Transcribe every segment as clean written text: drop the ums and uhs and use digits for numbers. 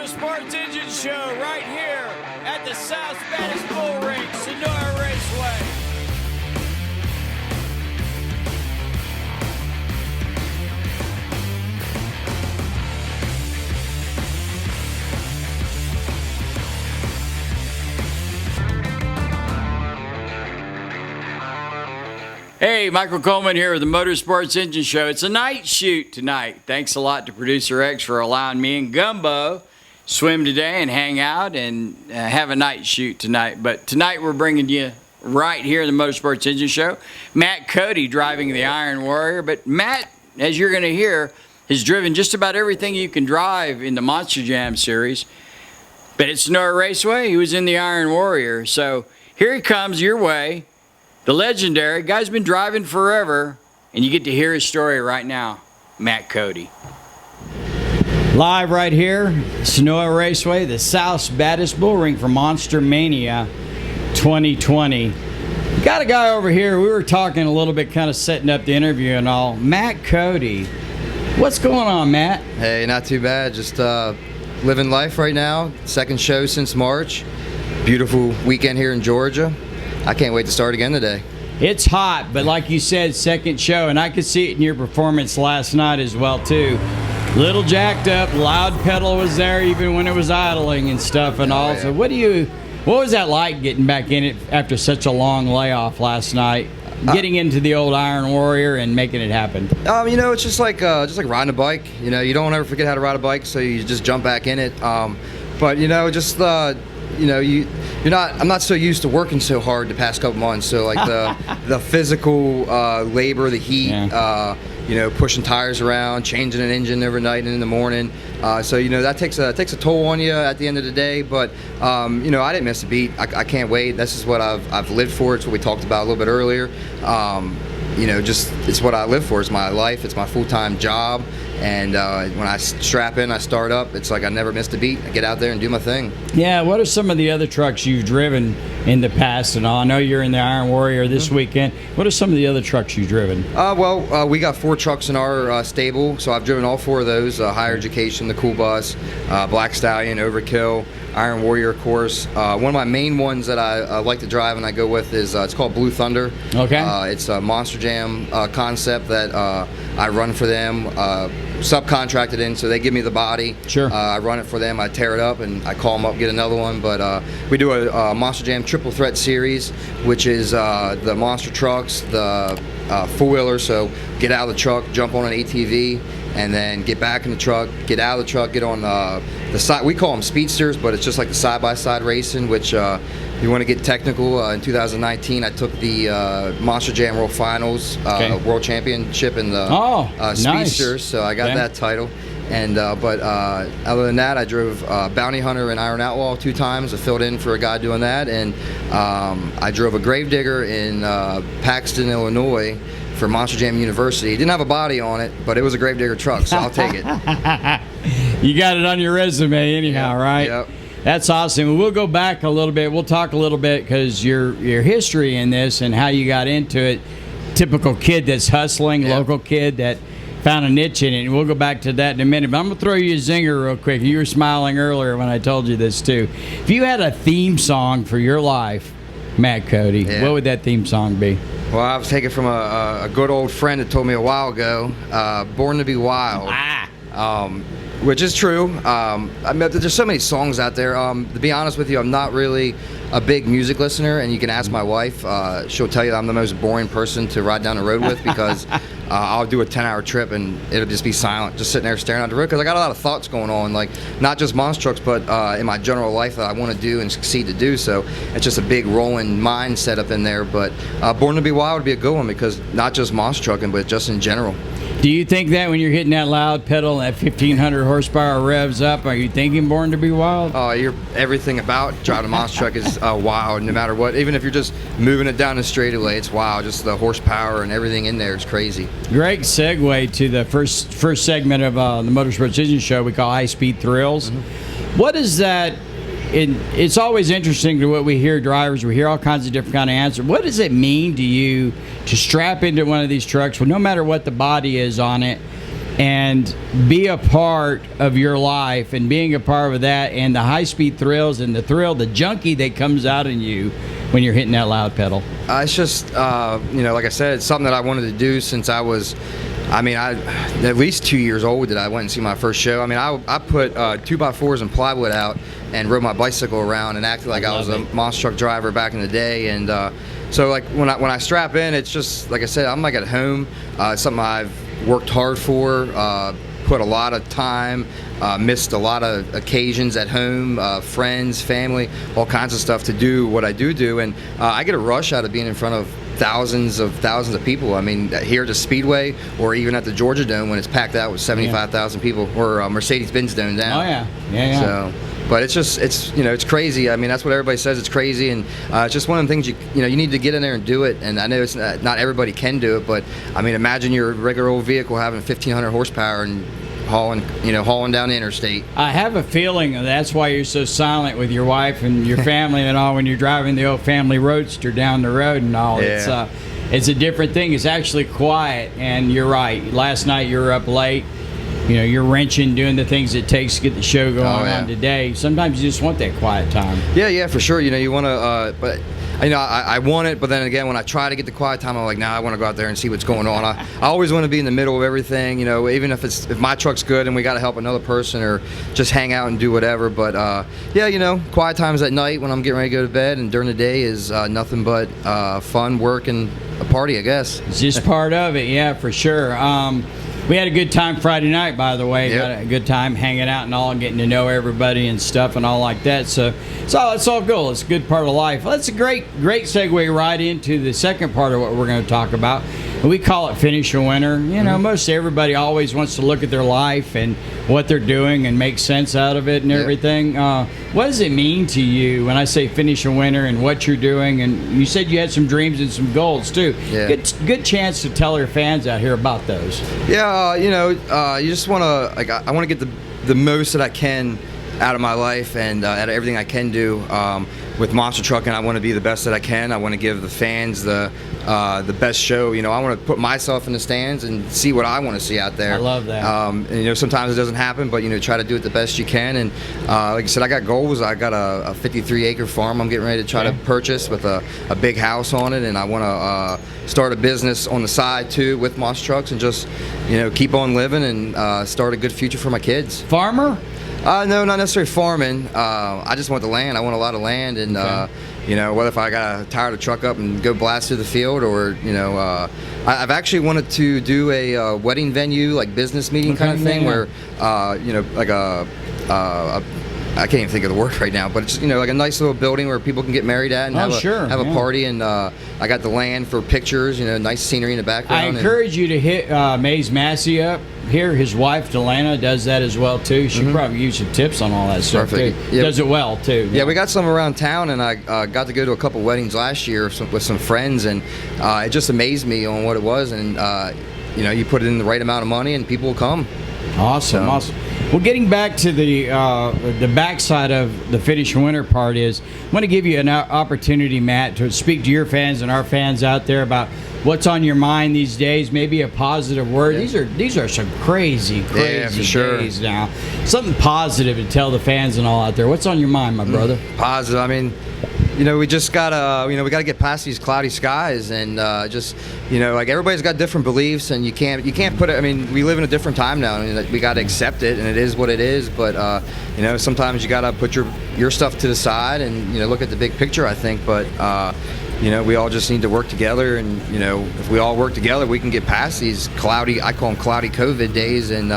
Motorsports Engine Show right here at the South Spanish Bull Ring, Sonora Raceway. Hey, Michael Coleman here with the Motorsports Engine Show. It's a night shoot tonight. Thanks a lot to Producer X for allowing me and Gumbo swim today and hang out and have a night shoot tonight. But tonight we're bringing you right here in the Motorsports Engine Show, Matt Cody driving the Iron Warrior. But Matt, as you're going to hear, has driven just about everything you can drive in the Monster Jam series. But at Sonora Raceway, he was in the Iron Warrior. So here he comes your way. The legendary guy's been driving forever, and you get to hear his story right now. Matt Cody. Live right here, Sonora Raceway, the South's baddest bull ring for Monster Mania 2020. Got a guy over here. We were talking a little bit, kind of setting up the interview and all. Matt Cody. What's going on, Matt? Hey, not too bad. Just living life right now. Second show since March. Beautiful weekend here in Georgia. I can't wait to start again today. It's hot, but like you said, second show, and I could see it in your performance last night as well, too. Little jacked up, loud pedal was there even when it was idling and stuff and all. Yeah. So what was that like getting back in it after such a long layoff last night? Getting into the old Iron Warrior and making it happen. It's just like riding a bike. You know, you don't ever forget how to ride a bike, so you just jump back in it. I'm not so used to working so hard the past couple months. So like the physical labor, the heat, pushing tires around, changing an engine every night and in the morning. That takes a toll on you at the end of the day. But I didn't miss a beat. I can't wait. This is what I've lived for. It's what we talked about a little bit earlier. It's what I live for. It's my life. It's my full-time job. And when I strap in, I start up. It's like I never missed a beat. I get out there and do my thing. Yeah, what are some of the other trucks you've driven in the past and all? I know you're in the Iron Warrior this weekend. What are some of the other trucks you've driven? We got 4 trucks in our stable, so I've driven all 4 of those. Higher Education, the Cool Bus, Black Stallion, Overkill, Iron Warrior, of course. One of my main ones that I like to drive and I go with is it's called Blue Thunder. Okay. It's a Monster Jam concept that I run for them, subcontracted in, so they give me the body. Sure. I run it for them. I tear it up and I call them up, get another one. But we do a Monster Jam Triple Threat Series, which is the monster trucks, the four-wheeler, so get out of the truck, jump on an ATV, and then get back in the truck, get out of the truck, get on the side. We call them speedsters, but it's just like the side-by-side racing, which you want to get technical. In 2019, I took the Monster Jam World Finals World Championship in the speedsters, nice. So I got that title. And but other than that, I drove Bounty Hunter and Iron Outlaw 2 times. I filled in for a guy doing that, and I drove a Gravedigger in Paxton, Illinois, for Monster Jam University. It didn't have a body on it, but it was a Gravedigger truck, so I'll take it. You got it on your resume anyhow, right? Yep. That's awesome. We'll go back a little bit. We'll talk a little bit because your history in this and how you got into it. Typical kid that's hustling, local kid that found a niche in it, and we'll go back to that in a minute. But I'm going to throw you a zinger real quick. You were smiling earlier when I told you this, too. If you had a theme song for your life, Matt Cody, what would that theme song be? Well, I was taken from a good old friend that told me a while ago, Born to be Wild, which is true. There's so many songs out there. To be honest with you, I'm not really a big music listener, and you can ask my wife. She'll tell you I'm the most boring person to ride down the road with because I'll do a 10-hour trip and it'll just be silent, just sitting there staring out the road because I got a lot of thoughts going on, like not just monster trucks, but in my general life that I want to do and succeed to do. So it's just a big rolling mind set up in there. But Born to be Wild would be a good one because not just monster trucking, but just in general. Do you think that when you're hitting that loud pedal, that 1,500 horsepower revs up, are you thinking Born to be Wild? Oh, everything about driving a monster truck is wild, no matter what. Even if you're just moving it down the straightaway, it's wild. Just the horsepower and everything in there is crazy. Great segue to the first segment of the Motorsports Engine Show we call High Speed Thrills. Mm-hmm. What is that? It's always interesting to what we hear drivers. We hear all kinds of different kind of answers. What does it mean to you to strap into one of these trucks, well, no matter what the body is on it, and be a part of your life, and being a part of that, and the high-speed thrills and the junkie that comes out in you when you're hitting that loud pedal? It's just, like I said, it's something that I wanted to do since I was, at least 2 years old that I went and see my first show. I put 2x4s and plywood out and rode my bicycle around and acted like I was a monster truck driver back in the day. And so like when I strap in, it's just, like I said, I'm like at home. It's something I've worked hard for, put a lot of time, missed a lot of occasions at home, friends, family, all kinds of stuff to do what I do. And I get a rush out of being in front of thousands of people. Here at the Speedway or even at the Georgia Dome when it's packed out with 75,000 people, or Mercedes-Benz Dome down. Oh yeah. So, but it's crazy. That's what everybody says. It's crazy, and it's just one of the things you need to get in there and do it. And I know it's not everybody can do it, but imagine your regular old vehicle having 1,500 horsepower and hauling down the interstate. I have a feeling that's why you're so silent with your wife and your family and all when you're driving the old family roadster down the road and all. Yeah. It's a different thing. It's actually quiet, and you're right. Last night you were up late. You're wrenching, doing the things it takes to get the show going on today. Sometimes you just want that quiet time. Yeah, for sure. You want to, but I want it. But then again, when I try to get the quiet time, I'm like, I want to go out there and see what's going on. I always want to be in the middle of everything. Even if my truck's good and we got to help another person or just hang out and do whatever. But quiet times at night when I'm getting ready to go to bed, and during the day is nothing but fun, work, and a party, I guess. It's just part of it, yeah, for sure. We had a good time Friday night, by the way. Yep. Got a good time hanging out and all, and getting to know everybody and stuff and all like that. So it's all cool. It's a good part of life. Well, that's a great segue right into the second part of what we're going to talk about. We call it Finish a Winner. Most everybody always wants to look at their life and what they're doing and make sense out of it and everything. What does it mean to you when I say finish a winner and what you're doing? And you said you had some dreams and some goals too. Yeah. Good chance to tell your fans out here about those. Yeah, you just want to, I want to get the most that I can out of my life and out of everything I can do with monster trucking. I want to be the best that I can. I want to give the fans the best show. I want to put myself in the stands and see what I want to see out there. I love that. And sometimes it doesn't happen, but try to do it the best you can. And like I said, I got goals. I got a 53-acre farm I'm getting ready to try to purchase with a big house on it, and I want to start a business on the side too with monster trucks, and just keep on living and start a good future for my kids. Farmer? No, not necessarily farming. I just want the land. I want a lot of land, and whether if I got to tire the truck up and go blast through the field, or I've actually wanted to do a wedding venue, like business meeting kind of thing, where like I can't even think of the word right now, but it's like a nice little building where people can get married at and have a party, and I got the land for pictures, nice scenery in the background. I encourage you to hit Maze Massey up here. His wife Delana does that as well too. She probably gives you tips on all that stuff too. Yep. Does it well too. Yeah, we got some around town, and I got to go to a couple weddings last year with some friends, and it just amazed me on what it was. And you put it in the right amount of money, and people will come. Awesome. Well, getting back to the backside of the Finish Winner part is, I'm going to give you an opportunity, Matt, to speak to your fans and our fans out there about what's on your mind these days. Maybe a positive word. These are some crazy days now. Something positive to tell the fans and all out there. What's on your mind, my brother? Positive. We just gotta, we gotta get past these cloudy skies, and like everybody's got different beliefs, and you can't put it. We live in a different time now, and we gotta accept it, and it is what it is. But sometimes you gotta put your stuff to the side and look at the big picture, I think. But we all just need to work together, and if we all work together, we can get past these cloudy, I call them cloudy COVID days, and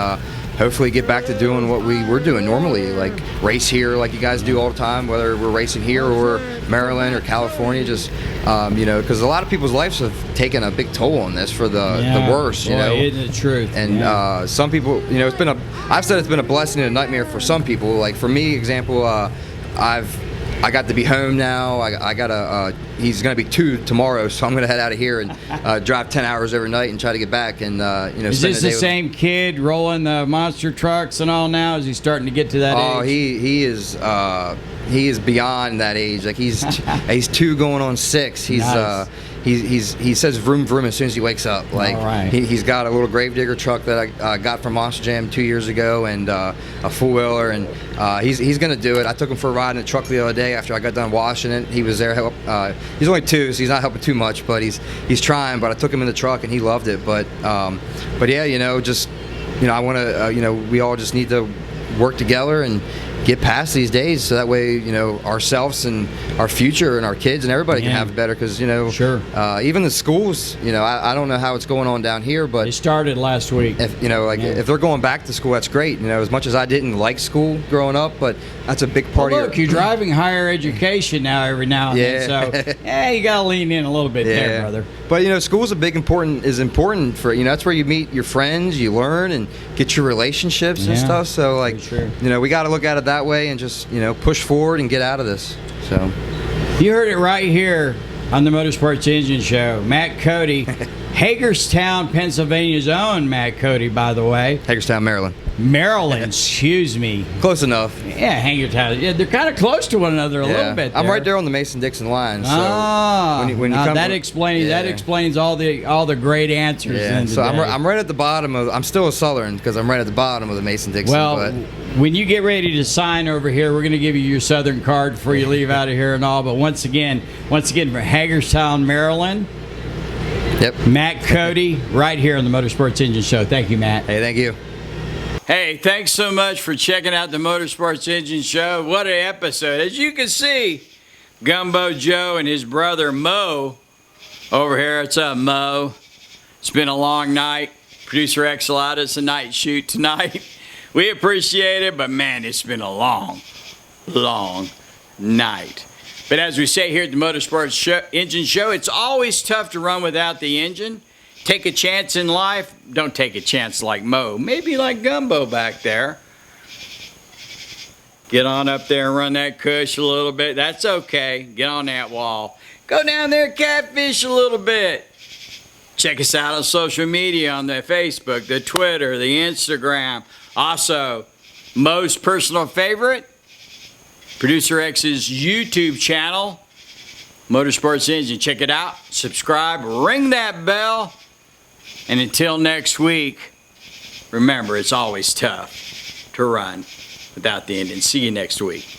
hopefully get back to doing what we were doing normally, like race here like you guys do all the time, whether we're racing here or Maryland or California, just because a lot of people's lives have taken a big toll on this for the worst, Isn't the truth. And some people, I've said it's been a blessing and a nightmare for some people. Like for me, example, I got to be home now. I got he's going to be 2 tomorrow, so I'm going to head out of here and drive 10 hours every night and try to get back. And is this the same kid rolling the monster trucks and all now? Is he starting to get to that age? Oh, he is beyond that age. Like he's 2 going on 6. He's nice. he says vroom vroom as soon as he wakes up. Like All right. he's got a little Gravedigger truck that I got from Monster Jam 2 years ago, and a four wheeler, and he's gonna do it. I took him for a ride in the truck the other day after I got done washing it. He was there. He's only 2, so he's not helping too much, but he's trying. But I took him in the truck and he loved it. But yeah, I want to, we all just need to work together and get past these days, so that way, ourselves and our future and our kids and everybody can have it better. Because Sure. Even the schools, I don't know how it's going on down here, but It started last week. if if they're going back to school, that's great. As much as I didn't like school growing up, but that's a big part Well, of look, you're driving higher education now every now and then, so you gotta lean in a little bit there, brother. But school's is important for that's where you meet your friends, you learn and get your relationships and stuff. So we got to look at it that way and just push forward and get out of this. So You heard it right here on the Motorsports Engine Show. Matt Cody, Hagerstown, Pennsylvania's own Matt Cody, by the way. Hagerstown, Maryland. Maryland, excuse me. Close enough. Yeah, Hagerstown. Yeah, they're kind of close to one another a little bit. I'm right there on the Mason-Dixon line. So when you come that explains all the great answers. Yeah, so I'm right at the bottom of. I'm still a Southern because I'm right at the bottom of the Mason-Dixon. Well, when you get ready to sign over here, we're going to give you your Southern card before you leave out of here and all. But once again, from Hagerstown, Maryland. Yep. Matt Cody, right here on the Motorsports Engine Show. Thank you, Matt. Hey, thank you. Hey, thanks so much for checking out the Motorsports Engine Show. What an episode. As you can see, Gumbo Joe and his brother Mo over here. What's up, Mo? It's been a long night. Producer X allowed us a night shoot tonight. We appreciate it, but man, it's been a long night. But as we say here at the Motorsports Engine Show, it's always tough to run without the engine. Take a chance in life. Don't take a chance like Mo. Maybe like Gumbo back there. Get on up there and run that cush a little bit. That's okay. Get on that wall. Go down there, catfish a little bit. Check us out on social media, on the Facebook, the Twitter, the Instagram. Also, Mo's personal favorite, Producer X's YouTube channel, Motorsports Engine. Check it out. Subscribe. Ring that bell. And until next week, remember, it's always tough to run without the engine. See you next week.